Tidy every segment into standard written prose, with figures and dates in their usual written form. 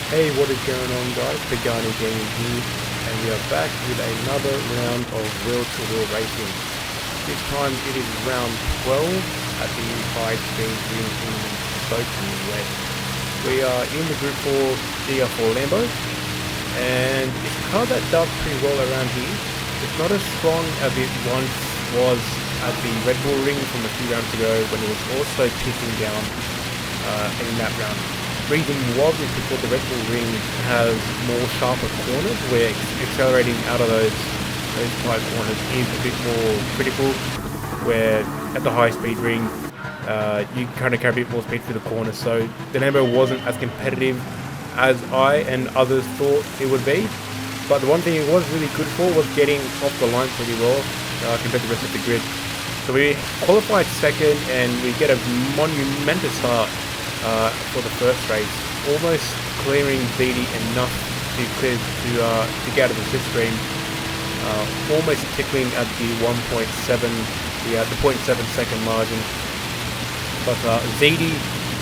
Hey, what is going on, guys? The Garden Gaming here, and we are back with another round of wheel-to-wheel racing. This time it is round 12 at the high-speed ring in Stoke West. We are in the Group 4 DR4 Lambo, and it's a car that does pretty well around here. It's not as strong as it once was at the Red Bull Ring from a few rounds ago when it was also pissing down in that round. Reason was is because the Red Bull Ring has more sharper corners where accelerating out of those tight corners is a bit more critical, where at the high speed ring you kind of carry a bit more speed through the corners, so the Lambo wasn't as competitive as I and others thought it would be. But the one thing it was really good for was getting off the line pretty well compared to the rest of the grid. So we qualified second and we get a monumentous start for the first race, almost clearing ZD enough to clear to get out of the slipstream, almost tickling at the 1.7 the 0.7 second margin. But ZD,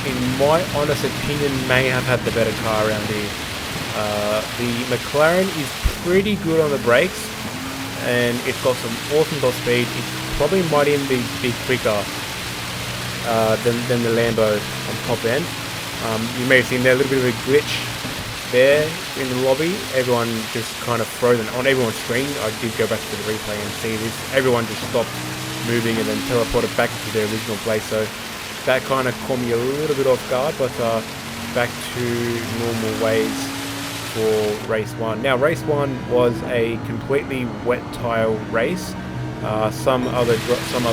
in my honest opinion, may have had the better car around here. The McLaren is pretty good on the brakes, and it's got some awesome top speed. It probably might even be quicker than the Lambo on top end. You may have seen there a little bit of a glitch there in the lobby. Everyone just kind of frozen on everyone's screen. I did go back to the replay and see this. Everyone just stopped moving and then teleported back to their original place. So that kind of caught me a little bit off guard, but back to normal ways for race one. Now, race one was a completely wet tire race. Some other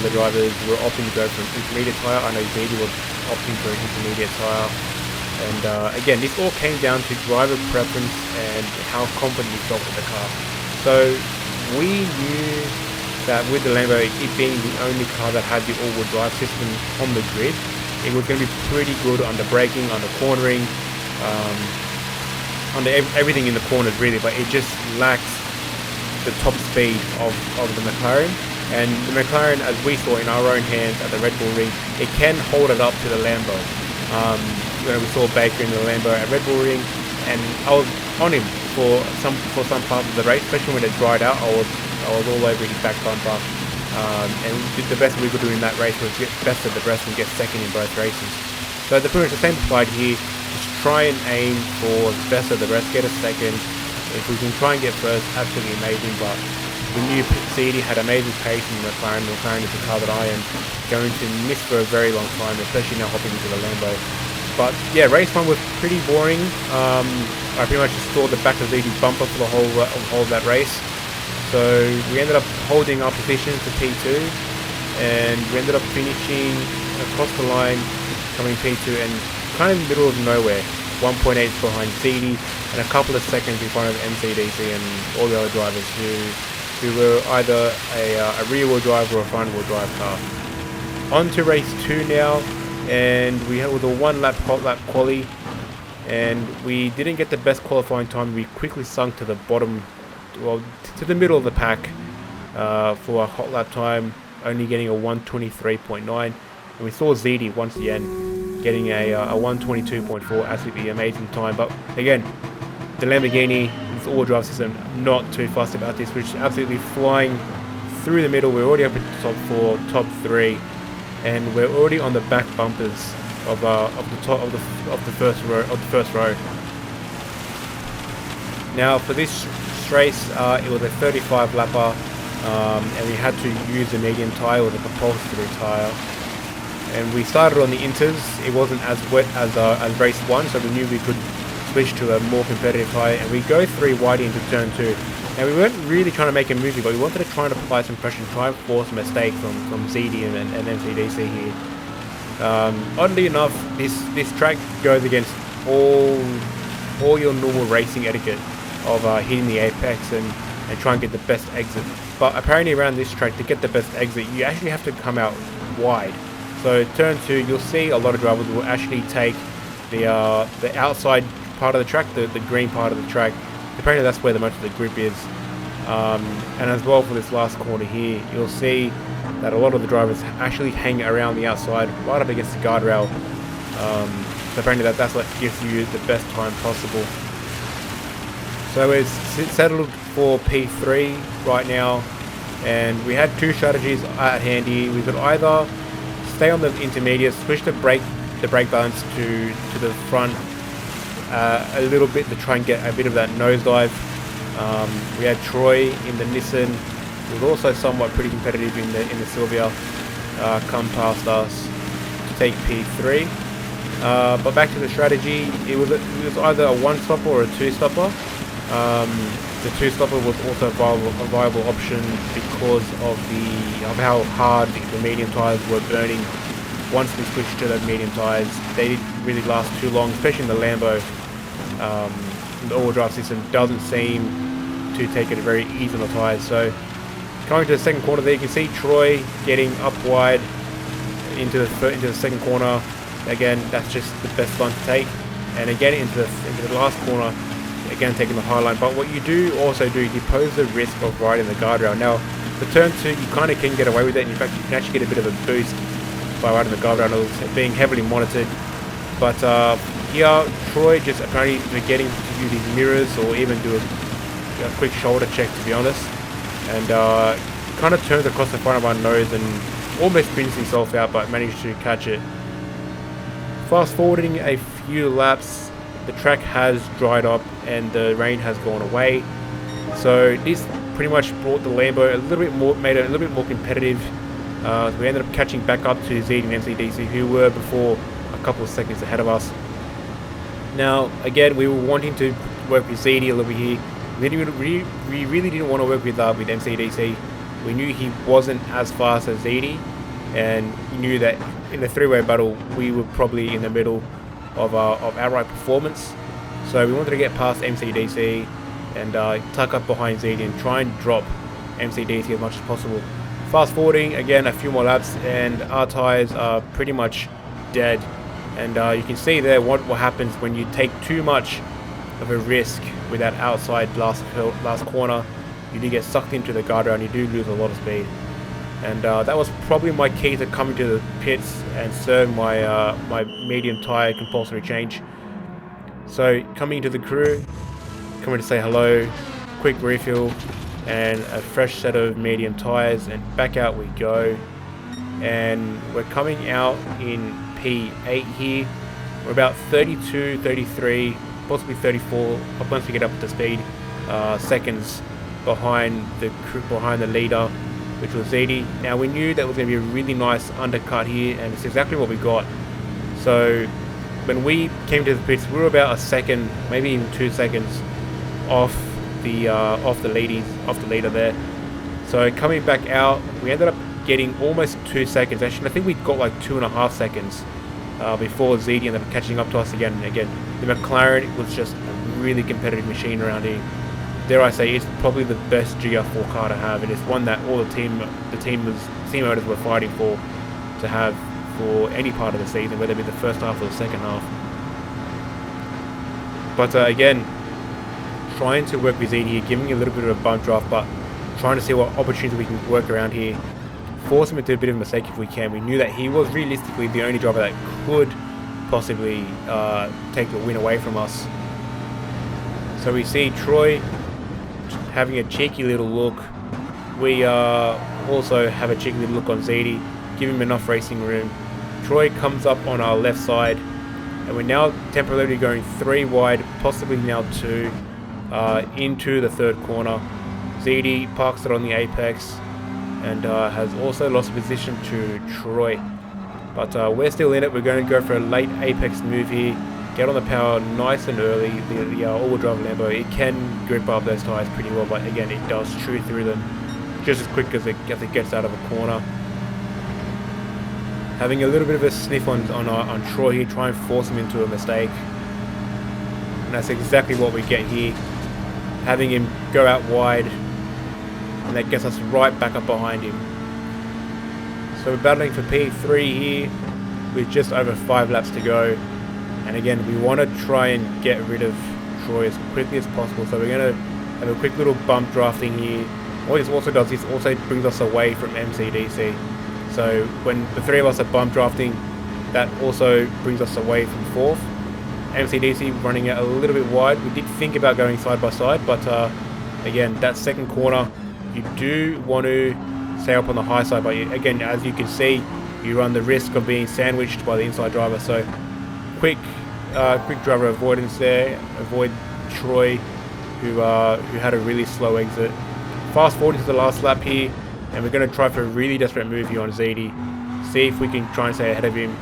drivers were opting to go for an intermediate tyre. I know ZD was opting for an intermediate tyre. And again, this all came down to driver preference and how confident you felt with the car. So we knew that with the Lambo, it being the only car that had the all-wheel drive system on the grid, it was going to be pretty good under braking, under cornering, under everything in the corners really, but it just lacks the top speed of the McLaren. And the McLaren, as we saw in our own hands at the Red Bull Ring, it can hold it up to the Lambo. We saw Baker in the Lambo at Red Bull Ring, and I was on him for some parts of the race, especially when it dried out. I was all over his back bumper, and the best we could do in that race was get best of the rest and get second in both races. So the pretty much the same applied here. Just try and aim for best of the rest, get a second. If we can try and get first, absolutely amazing. But we knew ZD had amazing pace in the McLaren. The McLaren is a car that I am going to miss for a very long time, especially now hopping into the Lambo. But yeah, race one was pretty boring. I pretty much just saw the back of ZD's bumper for the whole of that race. So we ended up holding our position to P2, and we ended up finishing across the line, coming P2, and kind of in the middle of nowhere. 1.8 behind ZD and a couple of seconds in front of MCDC and all the other drivers who were either a rear-wheel drive or a front-wheel drive car. On to race 2 now, and we had with a hot lap quali, and we didn't get the best qualifying time. We quickly sunk to the bottom, well, to the middle of the pack for a hot lap time, only getting a 1:23.9, and we saw ZD once again getting a 1:22.4, absolutely amazing time. But again, the Lamborghini, this all-wheel drive system, not too fussed about this. We're just absolutely flying through the middle. We're already up into top 4, top 3, and we're already on the back bumpers of the first row. Now for this race, it was a 35 lapper, and we had to use a medium tire with a compulsory tire. And we started on the inters. It wasn't as wet as race 1, so we knew we could switch to a more competitive tyre, and we go 3 wide into turn 2. Now we weren't really trying to make a movie, but we wanted to try and apply some pressure and try and force a mistake from ZD and MCDC here. Oddly enough, this track goes against all your normal racing etiquette of hitting the apex and try and get the best exit. But apparently around this track, to get the best exit, you actually have to come out wide. So turn 2, you'll see a lot of drivers will actually take the outside part of the track, the green part of the track. Apparently that's where most of the grip is. And as well for this last corner here, you'll see that a lot of the drivers actually hang around the outside, right up against the guardrail. So apparently that's what gives you the best time possible. So we're settled for P3 right now, and we had two strategies at handy. We could either stay on the intermediate, switch the brake balance to the front a little bit to try and get a bit of that nosedive. We had Troy in the Nissan, who was also somewhat pretty competitive in the Sylvia, come past us to take P3. But back to the strategy, it was either a one-stopper or a two-stopper. The two-stopper was also a viable option because of how hard the medium tyres were burning. Once we switched to the medium tyres, they didn't really last too long, especially in the Lambo. The all-wheel drive system doesn't seem to take it very easy on the tyres. So coming to the second corner there, you can see Troy getting up wide into the second corner. Again, that's just the best line to take. And again into the last corner, again taking the high line. But what you do also do, you pose the risk of riding the guardrail. Now, for turn 2, you kind of can get away with it. In fact, you can actually get a bit of a boost by riding the guardrail. It's being heavily monitored. But here, Troy just apparently forgetting to do these mirrors or even do a quick shoulder check, to be honest. And kind of turns across the front of our nose and almost spins himself out, but managed to catch it. Fast forwarding a few laps, the track has dried up and the rain has gone away. So this pretty much brought the Lambo made it a little bit more competitive. We ended up catching back up to ZD and MCDC, who were before a couple of seconds ahead of us. Now, again, we were wanting to work with ZD a little bit here. We really didn't want to work with MCDC. We knew he wasn't as fast as ZD, and we knew that in the three-way battle, we were probably in the middle of outright performance. So we wanted to get past MCDC and tuck up behind ZD and try and drop MCDC as much as possible. Fast forwarding, again, a few more laps, and our tyres are pretty much dead. And you can see there what happens when you take too much of a risk with that outside last corner. You do get sucked into the guardrail and you do lose a lot of speed. And that was probably my key to coming to the pits and serve my medium tyre compulsory change. So coming into the crew, coming to say hello, quick refill, and a fresh set of medium tyres, and back out we go. And we're coming out in P8 here. We're about 32, 33, possibly 34 once we get up to speed, seconds behind the leader, which was ZD. Now we knew that was going to be a really nice undercut here, and it's exactly what we got. So when we came to the pits, we were about a second, maybe even 2 seconds off the leader there. So coming back out, we ended up getting almost 2 seconds. Actually, I think we got like 2.5 seconds before ZD ended up catching up to us again and again. The McLaren was just a really competitive machine around here. Dare I say, it's probably the best GR4 car to have, and it's one that all the team owners were fighting for to have for any part of the season, whether it be the first half or the second half. But again, trying to work with ZD here, giving him a little bit of a bump draft, but trying to see what opportunities we can work around here, force him into a bit of a mistake if we can. We knew that he was realistically the only driver that could possibly take the win away from us. So we see Troy having a cheeky little look. We also have a cheeky little look on ZD, give him enough racing room. Troy comes up on our left side, and we're now temporarily going 3 wide, possibly now 2, into the third corner. ZD parks it on the apex and has also lost position to Troy. But we're still in it. We're going to go for a late apex move here, get on the power nice and early. The all-wheel drive Lambo, it can grip up those tyres pretty well, but again, it does chew through them just as quick as it gets out of a corner. Having a little bit of a sniff on Troy here, try and force him into a mistake. And that's exactly what we get here. Having him go out wide, and that gets us right back up behind him. So we're battling for P3 here with just over 5 laps to go. And again, we want to try and get rid of Troy as quickly as possible. So we're going to have a quick little bump drafting here. What this also does is also brings us away from MCDC. So when the 3 of us are bump drafting, that also brings us away from 4th. MCDC running it a little bit wide. We did think about going side by side, but again, that second corner, you do want to stay up on the high side. But again, as you can see, you run the risk of being sandwiched by the inside driver. So quick driver avoidance there. Avoid Troy, who had a really slow exit. Fast forward to the last lap here, and we're going to try for a really desperate move here on ZD. See if we can try and stay ahead of him.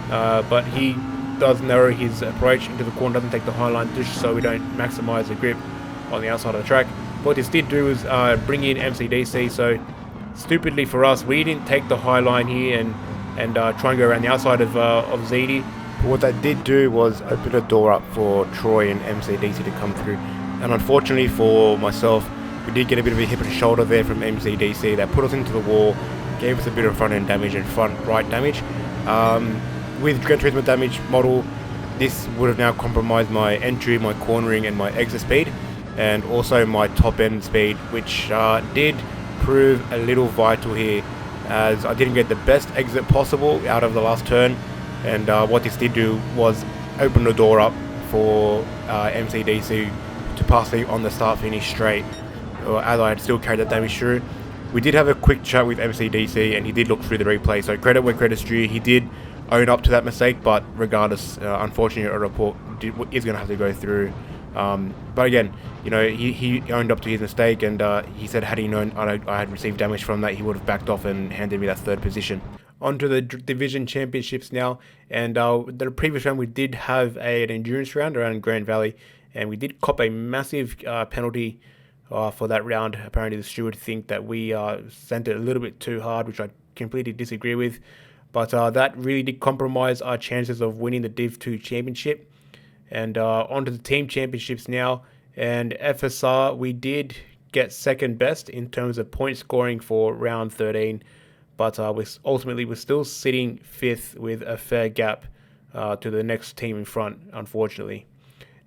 But he does narrow his approach into the corner, doesn't take the high line just so we don't maximize the grip on the outside of the track. What this did do was bring in MCDC, so stupidly for us, we didn't take the high line here and try and go around the outside of ZD. But what that did do was open a door up for Troy and MCDC to come through. And unfortunately for myself, we did get a bit of a hip and shoulder there from MCDC that put us into the wall, gave us a bit of front end damage and front right damage. With Gran Turismo damage model, this would have now compromised my entry, my cornering and my exit speed, and also my top end speed, which did prove a little vital here, as I didn't get the best exit possible out of the last turn. And what this did do was open the door up for MCDC to pass me on the start finish straight, as I had still carried that damage through. We did have a quick chat with MCDC and he did look through the replay, so credit where credit's due. He did own up to that mistake, but regardless, unfortunately a report is going to have to go through. But again, you know, he owned up to his mistake, and he said had he known I had received damage from that, he would have backed off and handed me that third position. On to the division championships now, and the previous round we did have an endurance round around Grand Valley, and we did cop a massive penalty for that round. Apparently the steward think that we sent it a little bit too hard, which I completely disagree with, but that really did compromise our chances of winning the Div 2 championship. And on to the team championships now, and FSR, we did get second best in terms of point scoring for round 13, but we're still sitting fifth with a fair gap to the next team in front, unfortunately.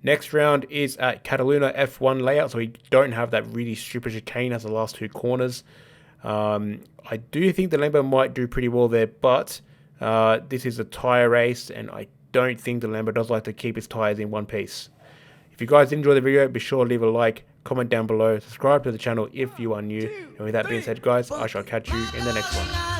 Next round is at Cataluna F1 layout, so we don't have that really stupid chicane as the last two corners. I do think the Lambo might do pretty well there, but this is a tyre race, and I don't think the Lambo does like to keep its tyres in one piece. If you guys enjoyed the video, be sure to leave a like, comment down below, subscribe to the channel if you are new, and with that being said guys, I shall catch you in the next one.